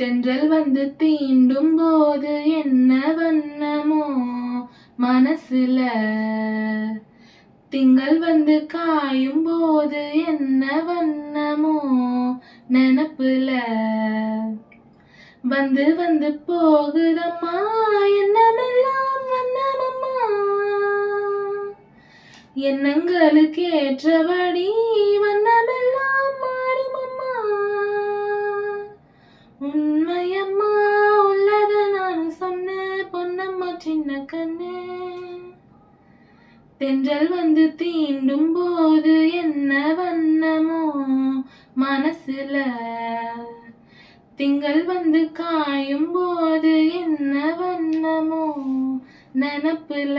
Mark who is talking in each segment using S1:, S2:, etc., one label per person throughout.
S1: தென்றல் வந்து தீண்டும் போது என்ன வண்ணமோ மனசுல, திங்கள் வந்து காயும் போது என்ன வண்ணமோ நினப்புல, வந்து வந்து போகுதம்மா எண்ணமெல்லாம் வண்ணமம்மா, எண்ணங்களுக்கு ஏற்றபடி வண்ணமெல்லாம் மாறுமம்மா, உண்மையம்மா உள்ளத நான் சொன்னேன் பொன்னம்மா சின்ன கண்ணே. தென்றல் வந்து தீண்டும் போது என்ன வண்ணமோ மனசுல, திங்கள் வந்து காயும் போது என்ன வண்ணமோ நினப்புல,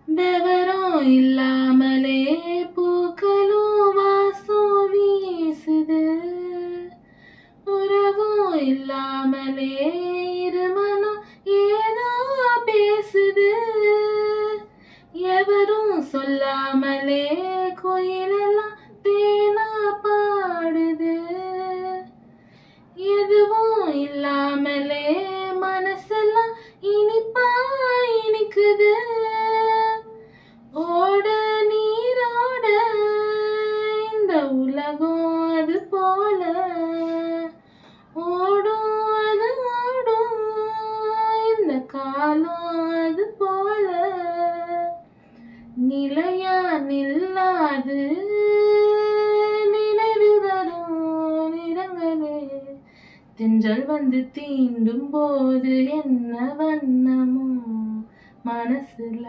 S1: விவரம் இல்லாமலே பூக்களும் வாசம் வீசுது, உறவும் இல்லாமலே இருமனம் ஏதோ பேசுது, எவரும் சொல்லாமலே கோயிலெல்லாம் தேனா பாடுது, எதுவும் இல்லாமலே மனசெல்லாம் இனிப்பா இனிக்குது, ஓட நீரோட இந்த உலகம் அது போல ஓடும், அது ஓடும் இந்த காலம் அது போல, நிலையா நில்லாது நினைவில் வரும் நிறங்களே, தென்றல் வந்து தீண்டும் போது என்ன வண்ணமோ மனசுல.